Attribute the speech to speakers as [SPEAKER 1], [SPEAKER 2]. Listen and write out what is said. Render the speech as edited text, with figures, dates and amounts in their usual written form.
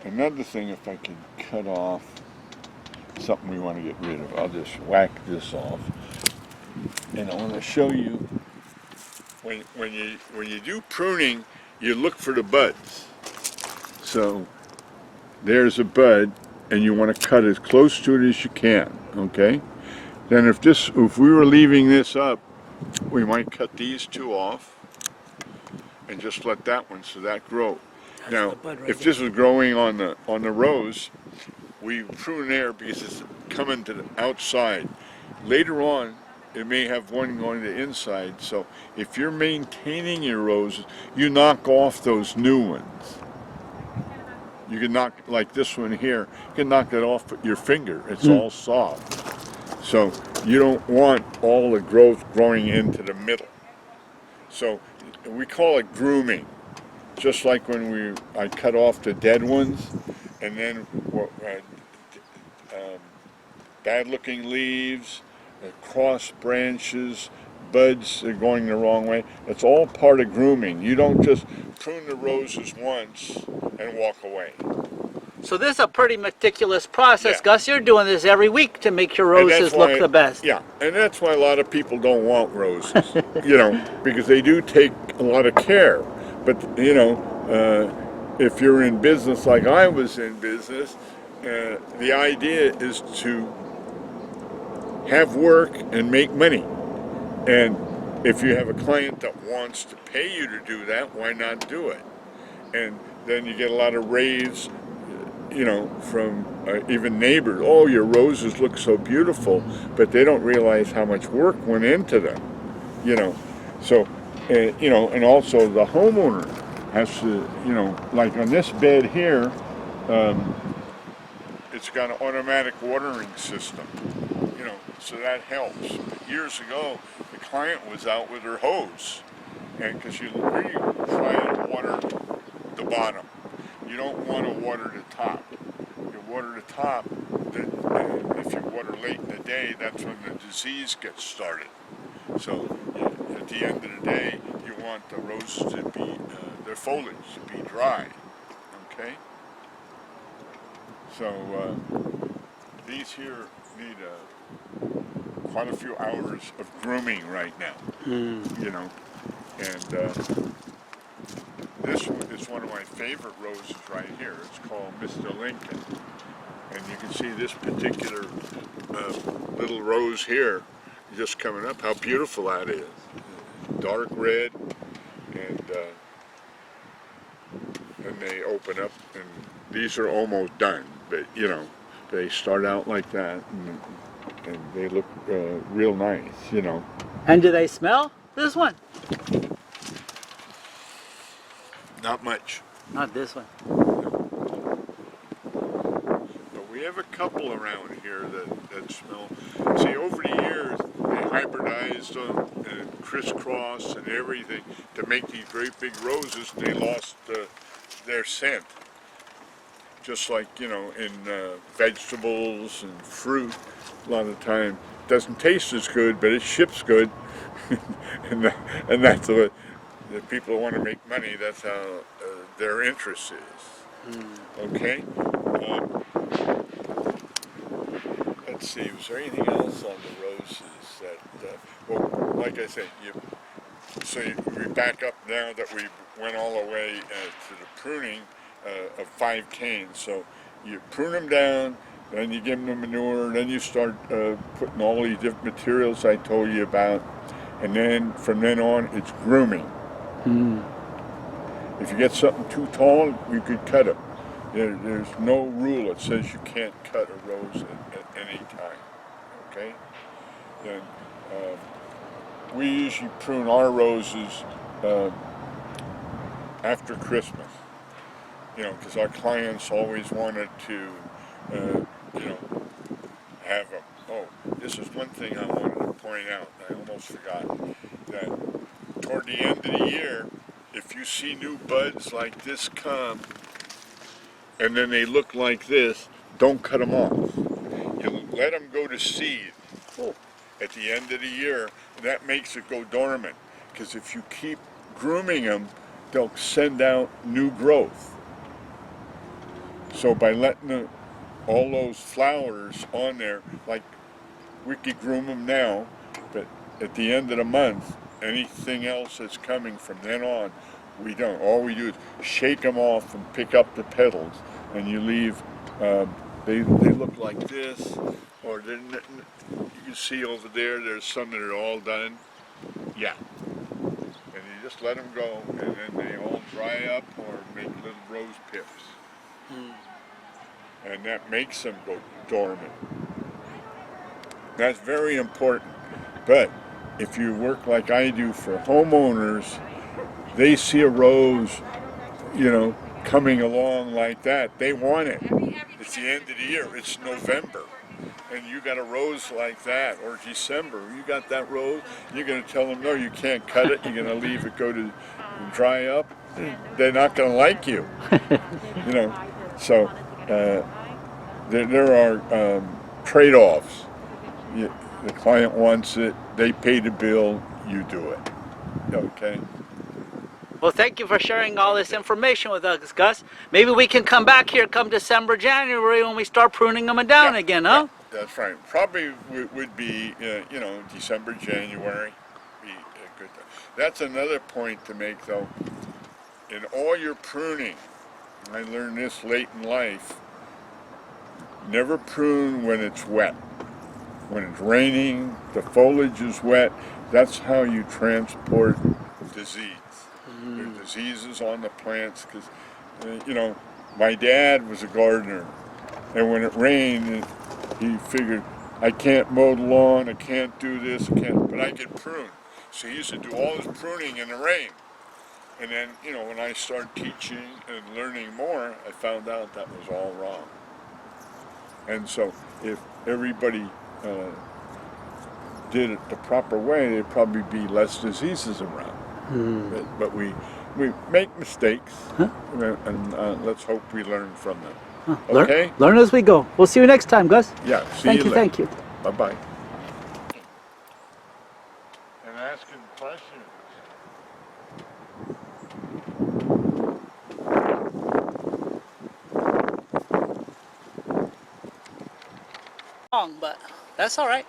[SPEAKER 1] Another thing, if I can cut off something we want to get rid of, I'll just whack this off. And I want to show you, when you do pruning, you look for the buds. So there's a bud, and you want to cut as close to it as you can, okay? Then if we were leaving this up, we might cut these two off and just let that one, so that grow. Now, if this was growing on the rows, we prune there because it's coming to the outside. Later on, it may have one going to the inside, so if you're maintaining your roses, you knock off those new ones. You can knock, like this one here, you can knock it off with your finger. It's all soft. So you don't want all the growth growing into the middle. So we call it grooming. Just like when I cut off the dead ones, and then bad-looking leaves, cross branches, buds are going the wrong way. It's all part of grooming. You don't just prune the roses once and walk away.
[SPEAKER 2] So this is a pretty meticulous process,
[SPEAKER 1] Yeah.
[SPEAKER 2] Gus. You're doing this every week to make your roses look the best.
[SPEAKER 1] Yeah, and that's why a lot of people don't want roses, because they do take a lot of care. But, if you're in business like I was in business, the idea is to have work and make money. And if you have a client that wants to pay you to do that, why not do it? And then you get a lot of raves, from even neighbors. Oh, your roses look so beautiful, but they don't realize how much work went into them, So, and also the homeowner has to, like on this bed here, it's got an automatic watering system, so that helps. But years ago, the client was out with her hose, and because you really try to water the bottom. You don't want to water the top. You water the top, if you water late in the day, that's when the disease gets started. So at the end of the day, you want the roses to be, their foliage to be dry, okay? So these here need quite a few hours of grooming right now, and this is one of my favorite roses right here. It's called Mr. Lincoln. And you can see this particular little rose here just coming up, how beautiful that is. Dark red, and they open up, and these are almost done. But, they start out like that, and they look real nice,
[SPEAKER 2] And do they smell? This one?
[SPEAKER 1] Not much.
[SPEAKER 2] Not this one.
[SPEAKER 1] But we have a couple around here that smell. See, over the years, they hybridized them and crisscross and everything to make these great big roses, and they lost their scent. Just like, in vegetables and fruit, a lot of the time, it doesn't taste as good, but it ships good. and that's what the people who want to make money, that's how their interest is. Okay? Let's see, was there anything else on the roses that, well, like I said, we back up now that we went all the way to the pruning of 5 canes. So you prune them down, then you give them the manure, then you start putting all these different materials I told you about, and then from then on it's grooming. If you get something too tall, you could cut it. There's no rule that says you can't cut a rose at any time, okay? Then we usually prune our roses after Christmas, because our clients always wanted to, have them. Oh, this is one thing I wanted to point out, I almost forgot, that toward the end of the year, if you see new buds like this come, and then they look like this, don't cut them off. You let them go to seed at the end of the year, and that makes it go dormant. Because if you keep grooming them, they'll send out new growth. So by letting all those flowers on there, like we could groom them now, but at the end of the month, anything else that's coming from then on, we don't. All we do is shake them off and pick up the petals, and you leave. They look like this, or you can see over there. There's some that are all done. Yeah, and you just let them go, and then they all dry up or make little rose pips, and that makes them go dormant. That's very important. But if you work like I do for homeowners, they see a rose, coming along like that. They want it. It's the end of the year. It's November. And you got a rose like that, or December. You got that rose. You're going to tell them, no, you can't cut it. You're going to leave it go to dry up. They're not going to like you. So there are trade-offs. The client wants it, they pay the bill, you do it. Okay?
[SPEAKER 2] Well, thank you for sharing all this information with us, Gus. Maybe we can come back here come December, January when we start pruning them down again, huh?
[SPEAKER 1] Yeah, that's right. Probably would be, December, January. Be a good time. That's another point to make, though. In all your pruning, I learned this late in life, never prune when it's wet. When it's raining, the foliage is wet, that's how you transport disease. There's diseases on the plants because, my dad was a gardener, and when it rained, he figured, I can't mow the lawn, I can't do this, but I can prune. So he used to do all his pruning in the rain. And then, when I started teaching and learning more, I found out that was all wrong. And so if everybody did it the proper way, there'd probably be less diseases around. But we make mistakes, and let's hope we learn from them. Okay?
[SPEAKER 2] Learn as we go. We'll see you next time, Gus.
[SPEAKER 1] Yeah, see you later.
[SPEAKER 2] Thank you.
[SPEAKER 1] Bye-bye. And asking questions.
[SPEAKER 2] But that's all right.